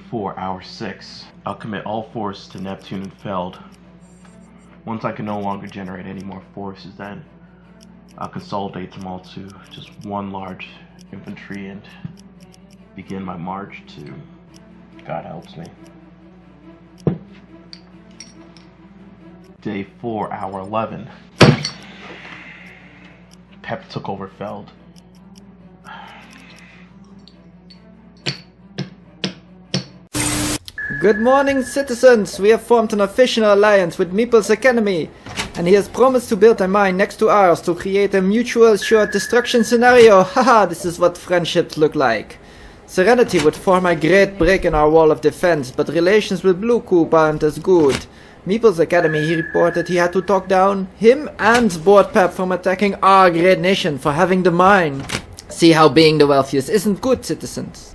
4, hour 6. I'll commit all force to Neptune and Feld. Once I can no longer generate any more forces, then I'll consolidate them all to just one large infantry and begin my march to God helps me. Day 4, hour 11. Pep took over Feld. Good morning, citizens! We have formed an official alliance with Meeple's Academy, and he has promised to build a mine next to ours to create a mutual assured destruction scenario. Haha, this is what friendships look like. Serenity would form a great break in our wall of defense, but relations with Blue Coop aren't as good. Meeple's Academy, he reported he had to talk down him and Board Pep from attacking our great nation for having the mine. See how being the wealthiest isn't good, citizens.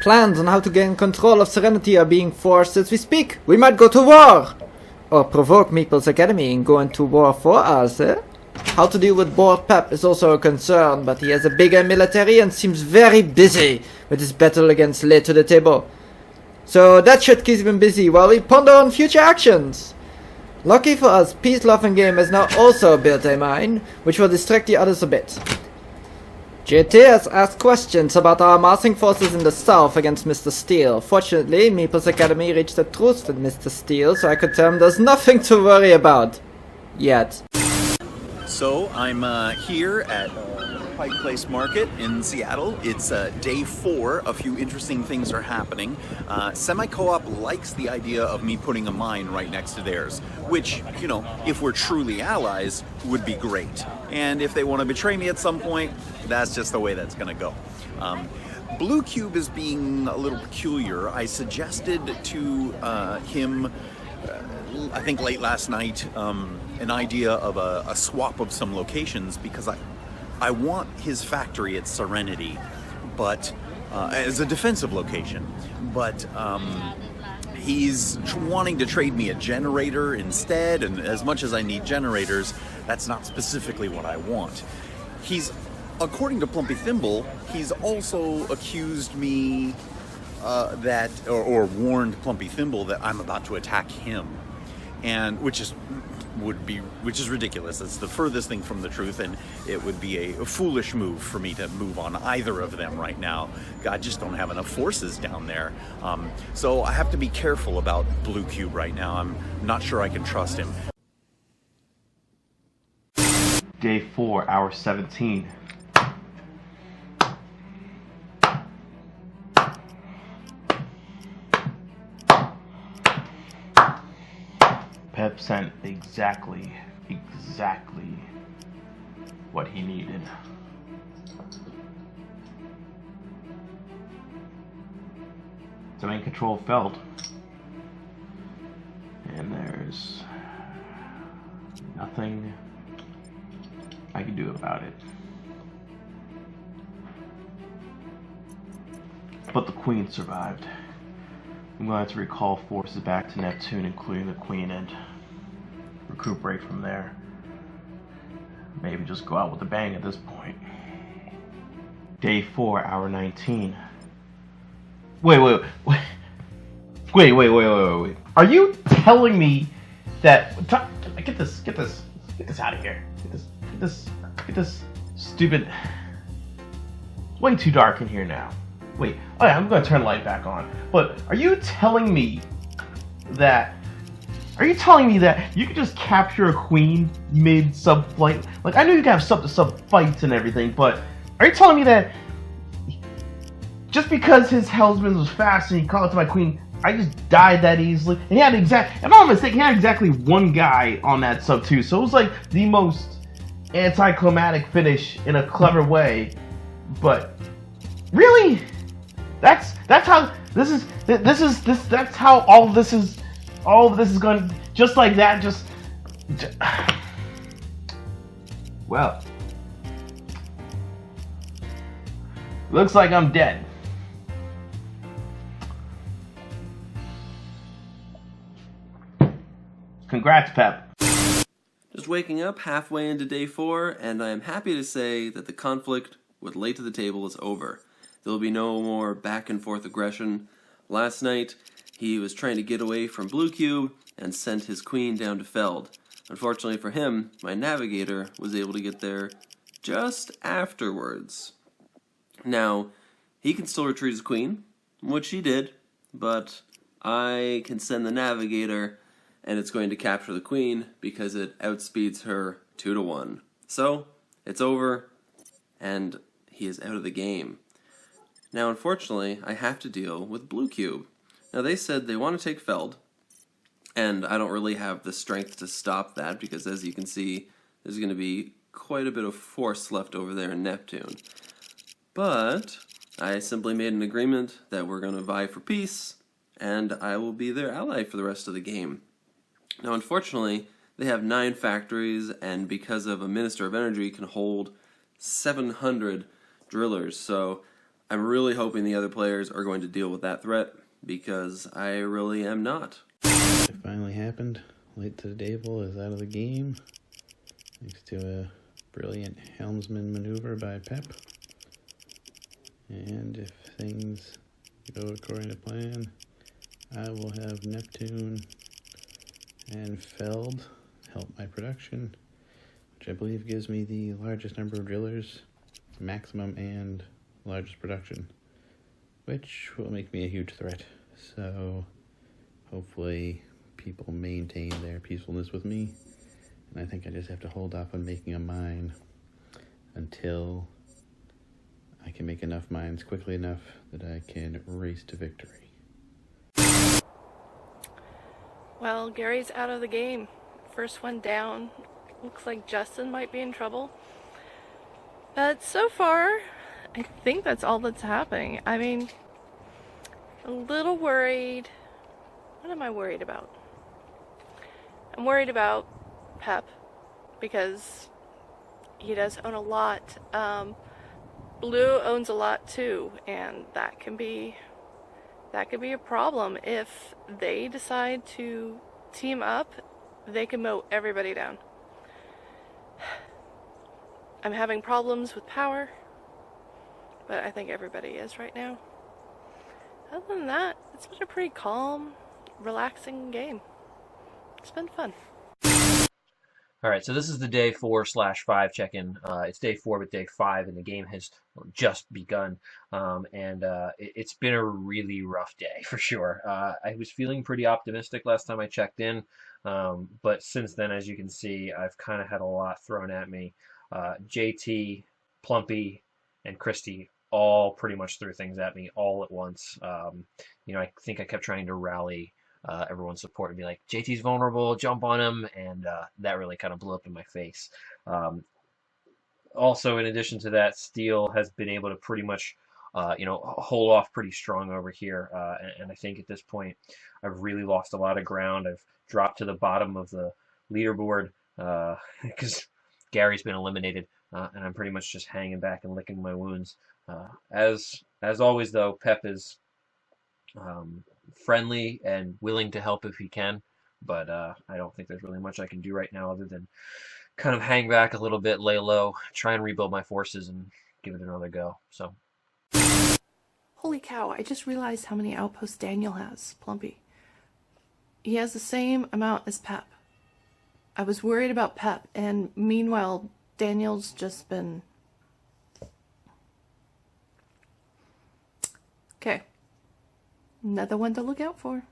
Plans on how to gain control of Serenity are being forced as we speak. We might go to war! Or provoke Meeple's Academy and go into war for us, eh? How to deal with Board Pep is also a concern, but he has a bigger military and seems very busy with his battle against Late to the table. So that should keep him busy while we ponder on future actions. Lucky for us, Peace, Love and Game has now also built a mine, which will distract the others a bit. JT has asked questions about our amassing forces in the south against Mr. Steel. Fortunately, Meeple's Academy reached a truce with Mr. Steel, so I could tell him there's nothing to worry about. Yet. So, I'm here at Pike Place Market in Seattle. It's day 4. A few interesting things are happening. Semi-Co-op likes the idea of me putting a mine right next to theirs, which, you know, if we're truly allies, would be great. And if they want to betray me at some point, that's just the way that's going to go. Blue Cube is being a little peculiar. I suggested to him, I think late last night, an idea of a swap of some locations because I want his factory at Serenity, but as a defensive location. But he's wanting to trade me a generator instead, and as much as I need generators, that's not specifically what I want. According to Plumpy Thimble, he's also accused me or warned Plumpy Thimble that I'm about to attack him, and which is ridiculous. It's the furthest thing from the truth, and it would be a foolish move for me to move on either of them right now. I just don't have enough forces down there. So I have to be careful about Blue Cube right now. I'm not sure I can trust him. Day 4, hour 17. Pep sent exactly what he needed. So I'm in control of Feld. And there's nothing I can do about it. But the Queen survived. I'm going to have to recall forces back to Neptune, including the Queen, and recuperate from there. Maybe just go out with a bang at this point. Day 4, hour 19. Wait. Are you telling me that... Get this out of here. Get this stupid... It's way too dark in here now. Wait, oh yeah, I'm going to turn the light back on. But are you telling me that you could just capture a queen mid-sub-flight? Like, I know you can have sub-to-sub fights and everything, but are you telling me that just because his helmsman was fast and he called it to my queen, I just died that easily? And he had if I'm not mistaken, he had exactly one guy on that sub too, so it was like the most anticlimactic finish in a clever way. But really? That's how that's how all of this is going, just like that. Just well, looks like I'm dead. Congrats, Pep. Just waking up halfway into day 4, and I am happy to say that the conflict with Late to the Table is over. There will be no more back and forth aggression. Last night, he was trying to get away from Blue Cube and sent his queen down to Feld. Unfortunately for him, my navigator was able to get there just afterwards. Now, he can still retrieve his queen, which he did, but I can send the navigator and it's going to capture the queen because it outspeeds her 2-1. So, it's over, and he is out of the game. Now, unfortunately, I have to deal with Blue Cube. Now, they said they want to take Feld, and I don't really have the strength to stop that because, as you can see, there's going to be quite a bit of force left over there in Neptune. But I simply made an agreement that we're going to vie for peace, and I will be their ally for the rest of the game. Now, unfortunately, they have 9 factories, and because of a Minister of Energy, can hold 700 drillers. So I'm really hoping the other players are going to deal with that threat, because I really am not. It finally happened. Late to the table is out of the game, thanks to a brilliant helmsman maneuver by Pep. And if things go according to plan, I will have Neptune and Feld help my production, which I believe gives me the largest number of drillers, maximum and largest production, which will make me a huge threat. So hopefully people maintain their peacefulness with me, and I think I just have to hold off on making a mine until I can make enough mines quickly enough that I can race to victory. Well, Gary's out of the game. First one down. Looks like Justin might be in trouble. But so far, I think that's all that's happening. I mean, a little worried. What am I worried about? I'm worried about Pep because he does own a lot. Blue owns a lot too, and that can be a problem. If they decide to team up, they can mow everybody down. I'm having problems with power, but I think everybody is right now. Other than that, it's been a pretty calm, relaxing game. It's been fun. All right, so this is the day 4/5 check-in. It's day 4, but day 5, and the game has just begun. It's been a really rough day for sure. I was feeling pretty optimistic last time I checked in, but since then, as you can see, I've kind of had a lot thrown at me. JT, Plumpy, and Christy all pretty much threw things at me all at once. I think I kept trying to rally everyone's support and be like, JT's vulnerable, jump on him, and that really kind of blew up in my face. Also, in addition to that, Steel has been able to pretty much hold off pretty strong over here, and I think at this point I've really lost a lot of ground. I've dropped to the bottom of the leaderboard because Gary's been eliminated, and I'm pretty much just hanging back and licking my wounds. As always, though, Pep is friendly and willing to help if he can, but I don't think there's really much I can do right now other than kind of hang back a little bit, lay low, try and rebuild my forces, and give it another go. So, Holy cow, I just realized how many outposts Daniel has, Plumpy. He has the same amount as Pep. I was worried about Pep, and meanwhile, Daniel's just been... Okay. Another one to look out for.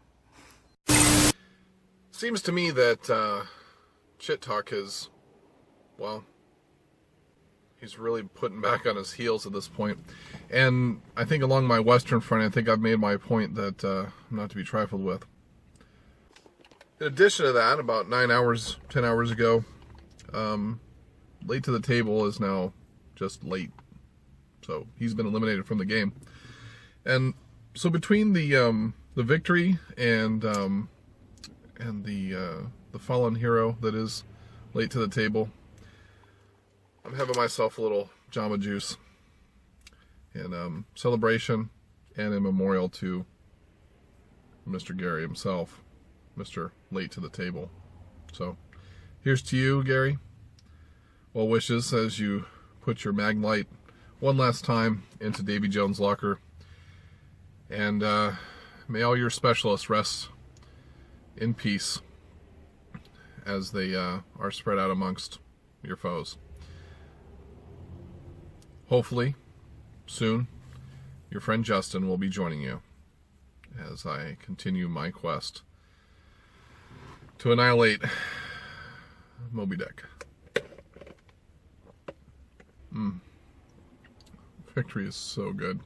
Seems to me that Shit Talk is, well, he's really putting back on his heels at this point. And I think along my western front, I think I've made my point that I'm not to be trifled with. In addition to that, about 10 hours ago, Late to the Table is now just late. So he's been eliminated from the game. And so between the victory and the fallen hero that is Late to the Table, I'm having myself a little Jamba Juice in celebration and in memorial to Mr. Gary himself, Mr. Late to the Table. So here's to you, Gary. Well wishes as you put your Magnite one last time into Davy Jones' locker. And may all your specialists rest in peace as they are spread out amongst your foes. Hopefully, soon, your friend Justin will be joining you as I continue my quest to annihilate Moby Dick. Victory is so good.